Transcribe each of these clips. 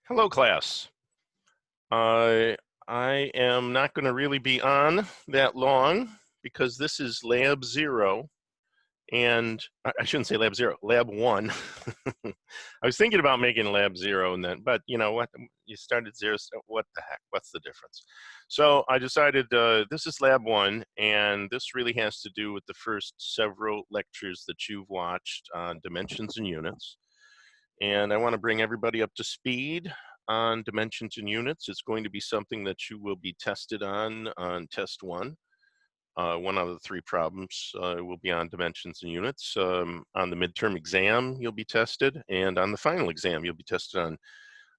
Hello, class. I am not going to really be on that long because this is Lab 0, and I shouldn't say Lab 0, Lab 1. I was thinking about making Lab 0, and then, but you know what? You started 0, so what the heck? What's the difference? So I decided this is Lab 1, and this really has to do with the first several lectures that you've watched on dimensions and units. And I want to bring everybody up to speed on dimensions and units. It's going to be something that you will be tested on test 1. One out of the 3 problems will be on dimensions and units. On the midterm exam, you'll be tested, and on the final exam, you'll be tested on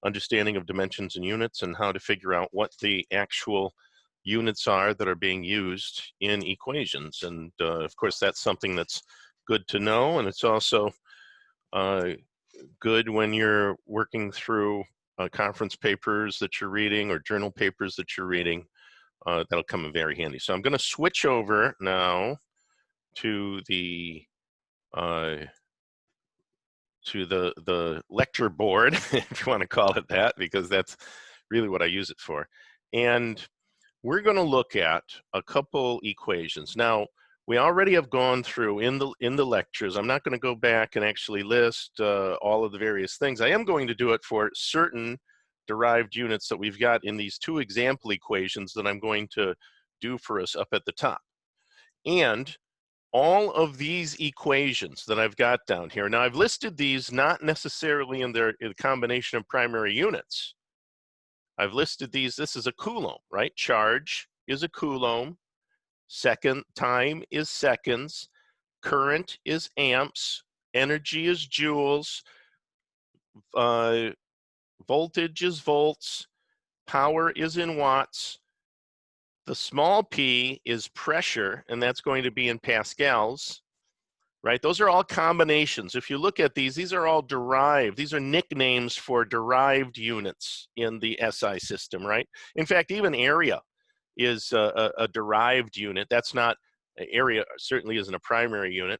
understanding of dimensions and units and how to figure out what the actual units are that are being used in equations. And of course, that's something that's good to know, and it's also good when you're working through conference papers that you're reading or journal papers that you're reading. That'll come in very handy. So I'm going to switch over now to the lecture board, if you want to call it that, because that's really what I use it for. And we're going to look at a couple equations. Now, we already have gone through in the lectures. I'm not going to go back and actually list all of the various things. I am going to do it for certain derived units that we've got in these 2 example equations that I'm going to do for us up at the top. And all of these equations that I've got down here, now I've listed these not necessarily in the combination of primary units. I've listed these, this is a Coulomb, right? Charge is a Coulomb. Second, time is seconds, current is amps, energy is joules, voltage is volts, power is in watts. The small p is pressure, and that's going to be in pascals, right? Those are all combinations. If you look at these are all derived. These are nicknames for derived units in the SI system, right? In fact, even area is a derived unit. That's not, area certainly isn't a primary unit.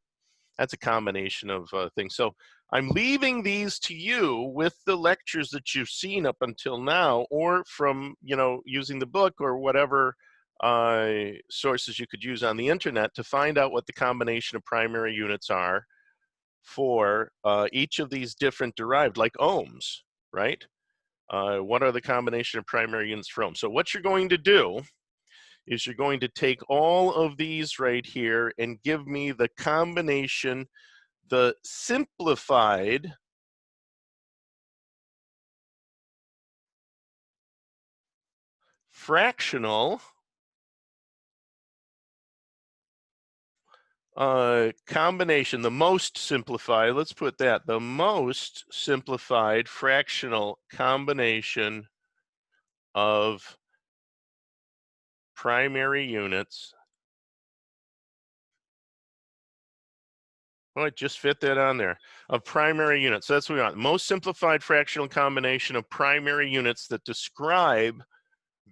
That's a combination of things. So I'm leaving these to you with the lectures that you've seen up until now, or from, using the book or whatever sources you could use on the internet to find out what the combination of primary units are for each of these different derived, like ohms, right? What are the combination of primary units for ohms? So what you're going to do is you're going to take all of these right here and give me the combination, the simplified fractional combination, the most simplified, let's put that, the most simplified fractional combination of primary units. Oh, I just fit that on there. Of primary units. So that's what we want. Most simplified fractional combination of primary units that describe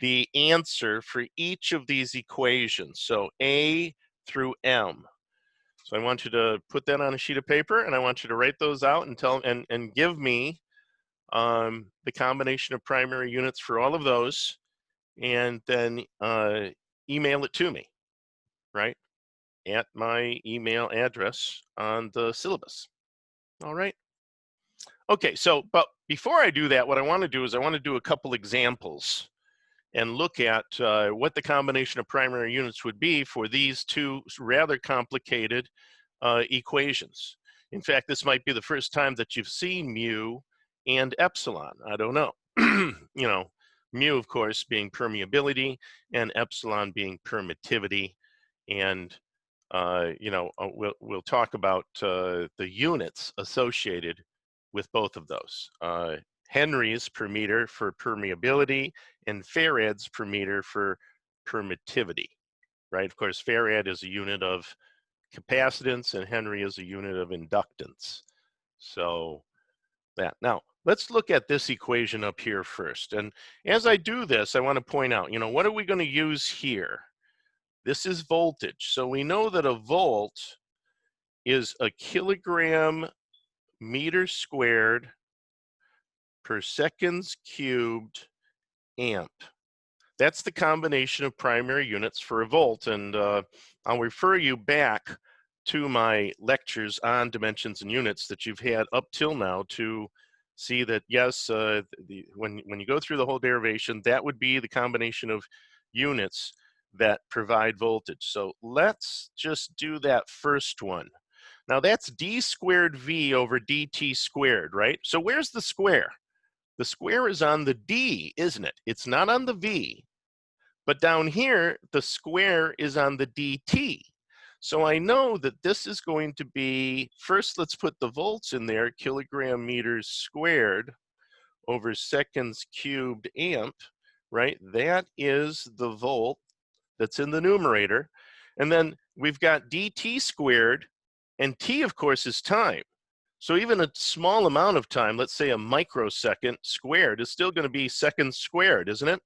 the answer for each of these equations. So A through M. So I want you to put that on a sheet of paper, and I want you to write those out and tell and give me the combination of primary units for all of those, and then email it to me, right, at my email address on the syllabus. All right. Okay, so, but before I do that, what I want to do is I want to do a couple examples and look at what the combination of primary units would be for these 2 rather complicated equations. In fact, this might be the first time that you've seen mu and epsilon. I don't know. Mu, of course, being permeability, and epsilon being permittivity. And we'll talk about the units associated with both of those. Henries per meter for permeability, and farads per meter for permittivity, right? Of course, farad is a unit of capacitance, and Henry is a unit of inductance. So that. Now, let's look at this equation up here first. And as I do this, I want to point out, what are we going to use here? This is voltage. So we know that a volt is a kilogram meter squared per seconds cubed amp. That's the combination of primary units for a volt, and I'll refer you back to my lectures on dimensions and units that you've had up till now to see that, yes, when you go through the whole derivation, that would be the combination of units that provide voltage. So let's just do that first one. Now that's d squared v over dt squared, right? So where's the square? The square is on the d, isn't it? It's not on the v. But down here, the square is on the dt. So I know that this is going to be, first let's put the volts in there, kilogram meters squared over seconds cubed amp, right? That is the volt that's in the numerator. And then we've got dt squared, and t, of course, is time. So even a small amount of time, let's say a microsecond squared, is still going to be seconds squared, isn't it?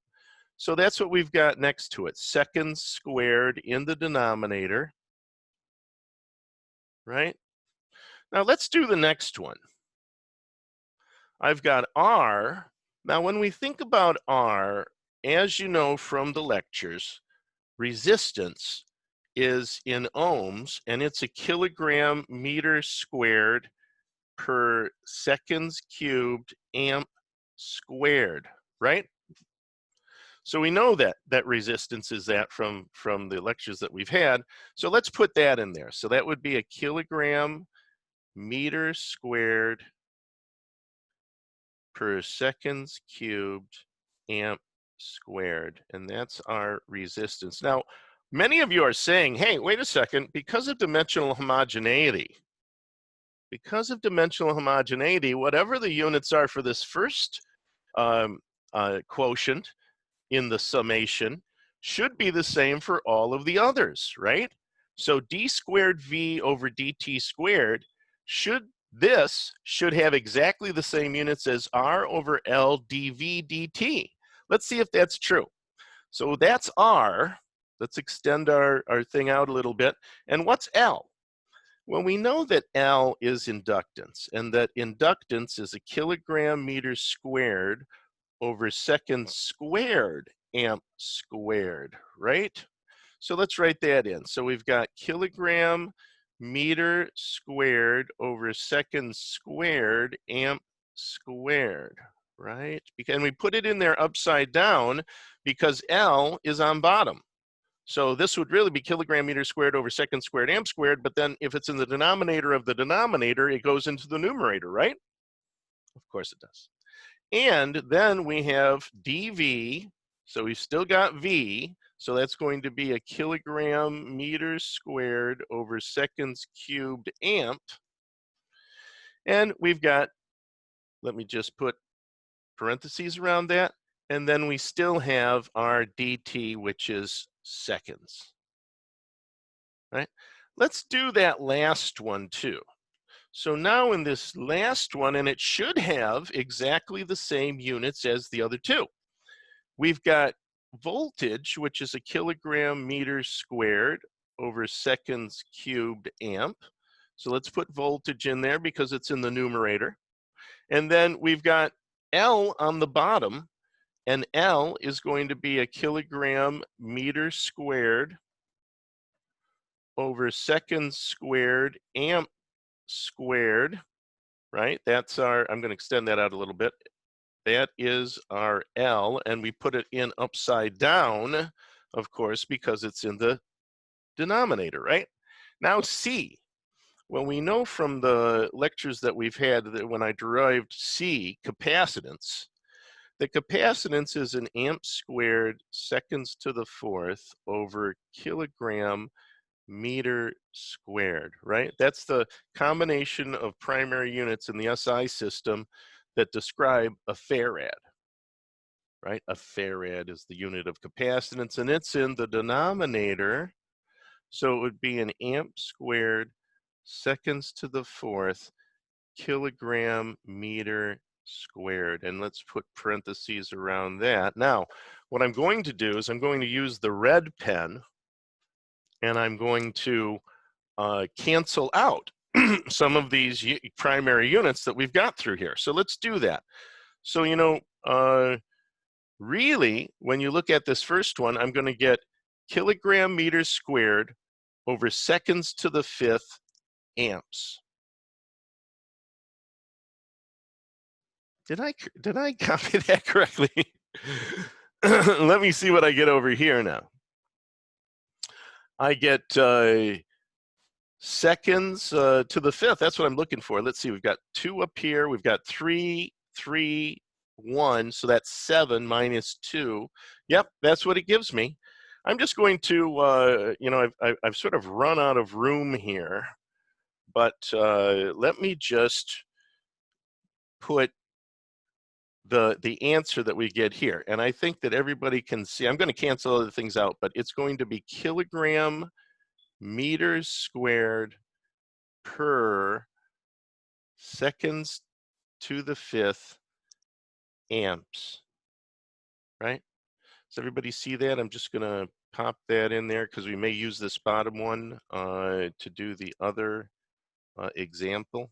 So that's what we've got next to it, seconds squared in the denominator, right? Now let's do the next one. I've got R. Now when we think about R, as you know from the lectures, resistance is in ohms, and it's a kilogram meter squared per seconds cubed amp squared, right? So we know that resistance is that from the lectures that we've had. So let's put that in there. So that would be a kilogram meter squared per seconds cubed amp squared. And that's our resistance. Now, many of you are saying, hey, wait a second, because of dimensional homogeneity, whatever the units are for this first quotient in the summation should be the same for all of the others, right? So d squared v over dt squared should have exactly the same units as r over l dv dt. Let's see if that's true. So that's r. Let's extend our thing out a little bit. And what's L? Well, we know that L is inductance, and that inductance is a kilogram meter squared over seconds squared amp squared, right? So let's write that in. So we've got kilogram meter squared over seconds squared amp squared, right? And we put it in there upside down because L is on bottom. So this would really be kilogram meter squared over seconds squared amp squared, but then if it's in the denominator of the denominator, it goes into the numerator, right? Of course it does. And then we have dV, so we've still got V, so that's going to be a kilogram meters squared over seconds cubed amp. And we've got, let me just put parentheses around that, and then we still have our dt, which is seconds, right? Let's do that last one too. So now in this last one, and it should have exactly the same units as the other two. We've got voltage, which is a kilogram meter squared over seconds cubed amp. So let's put voltage in there because it's in the numerator. And then we've got L on the bottom, and L is going to be a kilogram meter squared over seconds squared amp squared, right? That's our, I'm going to extend that out a little bit. That is our L, and we put it in upside down, of course, because it's in the denominator, right? Now C. Well, we know from the lectures that we've had that when I derived C, capacitance, the capacitance is an amp squared seconds to the fourth over kilogram meter squared, right? That's the combination of primary units in the SI system that describe a farad, right? A farad is the unit of capacitance, and it's in the denominator. So it would be an amp squared seconds to the fourth kilogram meter squared. And let's put parentheses around that. Now, what I'm going to do is I'm going to use the red pen, and I'm going to cancel out some of these primary units that we've got through here. So let's do that. So, really, when you look at this first one, I'm going to get kilogram meters squared over seconds to the fifth amps. Did I copy that correctly? Let me see what I get over here now. I get seconds to the fifth. That's what I'm looking for. Let's see. We've got 2 up here. We've got 3, 3, 1. So that's 7 minus 2. Yep, that's what it gives me. I'm just going to, I've sort of run out of room here, but let me just put the answer that we get here. And I think that everybody can see. I'm going to cancel other things out, but it's going to be kilogram meters squared per seconds to the fifth amps, right? Does everybody see that? I'm just gonna pop that in there because we may use this bottom one to do the other example.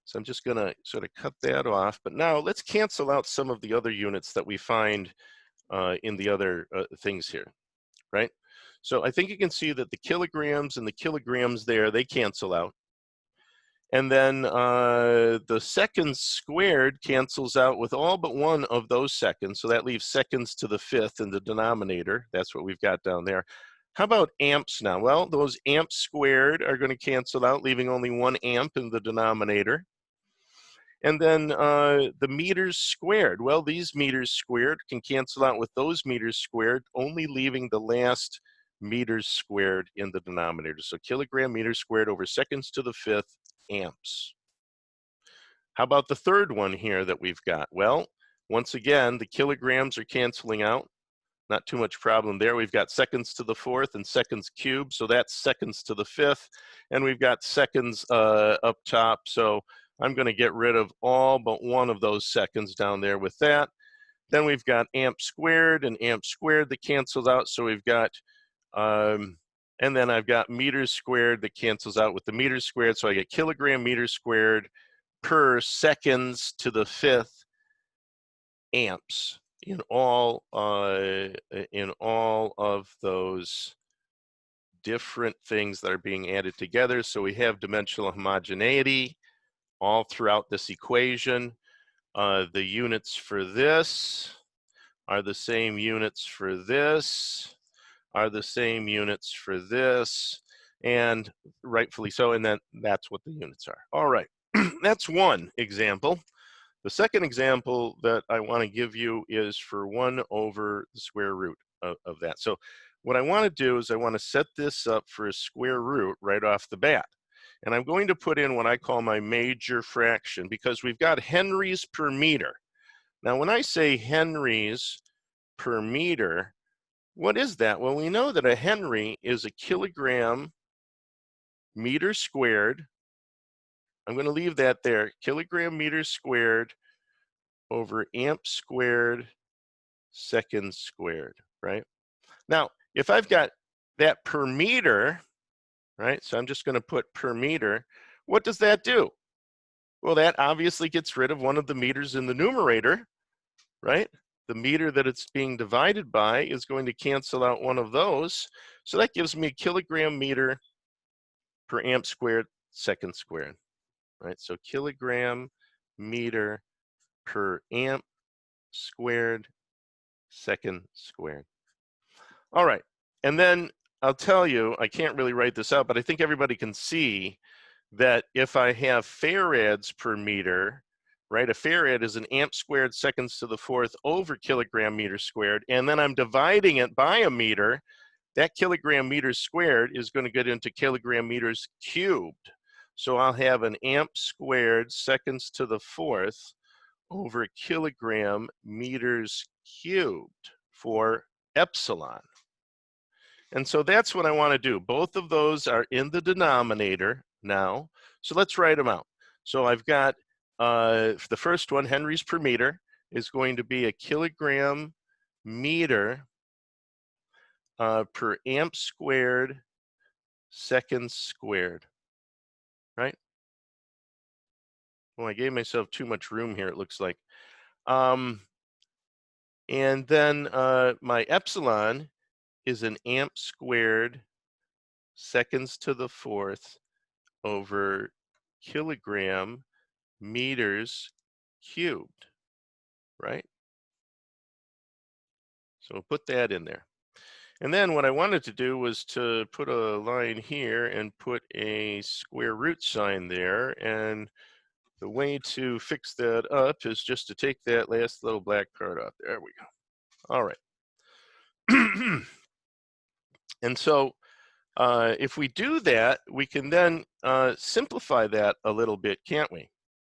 So I'm just gonna sort of cut that off. But now let's cancel out some of the other units that we find in the other things here, right? So I think you can see that the kilograms and the kilograms there, they cancel out. And then the seconds squared cancels out with all but one of those seconds. So that leaves seconds to the fifth in the denominator. That's what we've got down there. How about amps now? Well, those amps squared are going to cancel out, leaving only 1 amp in the denominator. And then the meters squared. Well, these meters squared can cancel out with those meters squared, only leaving the last meters squared in the denominator. So kilogram meters squared over seconds to the fifth amps. How about the third one here that we've got? Well, once again, the kilograms are canceling out. Not too much problem there. We've got seconds to the fourth and seconds cubed, so that's seconds to the fifth. And we've got seconds up top, so I'm going to get rid of all but one of those seconds down there with that. Then we've got amp squared and amp squared that cancels out, so we've got, and then I've got meters squared that cancels out with the meters squared, so I get kilogram meters squared per seconds to the fifth amps in all of those different things that are being added together. So we have dimensional homogeneity all throughout this equation. The units for this are the same units for this, are the same units for this, and rightfully so, and then that's what the units are. All right, that's one example. The second example that I want to give you is for 1 over the square root of that. So what I want to do is I want to set this up for a square root right off the bat. And I'm going to put in what I call my major fraction because we've got henries per meter. Now, when I say henries per meter, what is that? Well, we know that a henry is a kilogram meter squared. I'm going to leave that there, kilogram meters squared over amp squared seconds squared, right? Now, if I've got that per meter, right, so I'm just going to put per meter, what does that do? Well, that obviously gets rid of one of the meters in the numerator, right? The meter that it's being divided by is going to cancel out one of those. So that gives me a kilogram meter per amp squared second squared, right? So kilogram meter per amp squared second squared. All right, and then I'll tell you, I can't really write this out, but I think everybody can see that if I have farads per meter, right, a farad is an amp squared seconds to the fourth over kilogram meter squared, and then I'm dividing it by a meter, that kilogram meters squared is going to get into kilogram meters cubed. So I'll have an amp squared seconds to the fourth over kilogram meters cubed for epsilon. And so that's what I want to do. Both of those are in the denominator now. So let's write them out. So I've got the first one, henries per meter, is going to be a kilogram meter per amp squared seconds squared, right? Well, I gave myself too much room here, it looks like. And then my epsilon is an amp squared seconds to the fourth over kilogram meters cubed, right? So we'll put that in there. And then what I wanted to do was to put a line here and put a square root sign there. And the way to fix that up is just to take that last little black part out. There we go. All right. And so if we do that, we can then simplify that a little bit, can't we?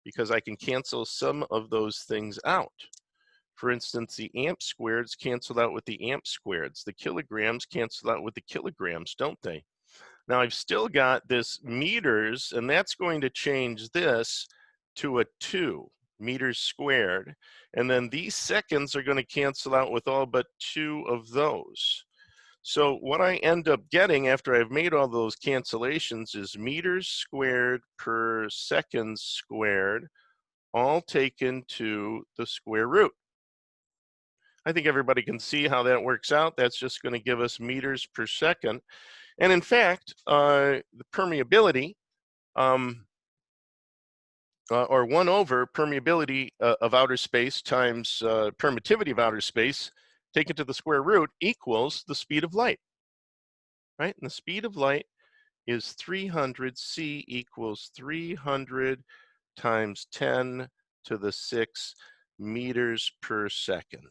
Because I can cancel some of those things out. For instance, the amp squareds cancel out with the amp squareds. The kilograms cancel out with the kilograms, don't they? Now I've still got this meters, and that's going to change this to a 2 meters squared. And then these seconds are going to cancel out with all but 2 of those. So what I end up getting after I've made all those cancellations is meters squared per seconds squared, all taken to the square root. I think everybody can see how that works out. That's just going to give us meters per second. And in fact, the permeability, or 1 over permeability of outer space times permittivity of outer space taken to the square root equals the speed of light, right? And the speed of light is 300, C equals 300 times 10 to the 6 meters per second.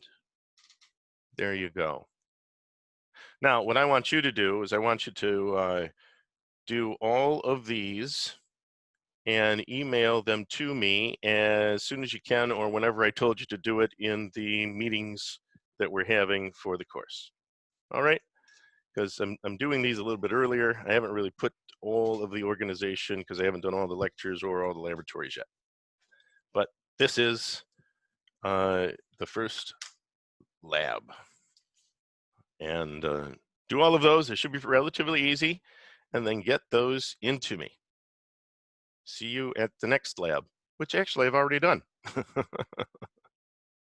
There you go. Now, what I want you to do is I want you to do all of these and email them to me as soon as you can, or whenever I told you to do it in the meetings that we're having for the course. All right? Because I'm doing these a little bit earlier. I haven't really put all of the organization because I haven't done all the lectures or all the laboratories yet. But this is the first lab. And do all of those. It should be relatively easy. And then get those into me. See you at the next lab, which actually I've already done.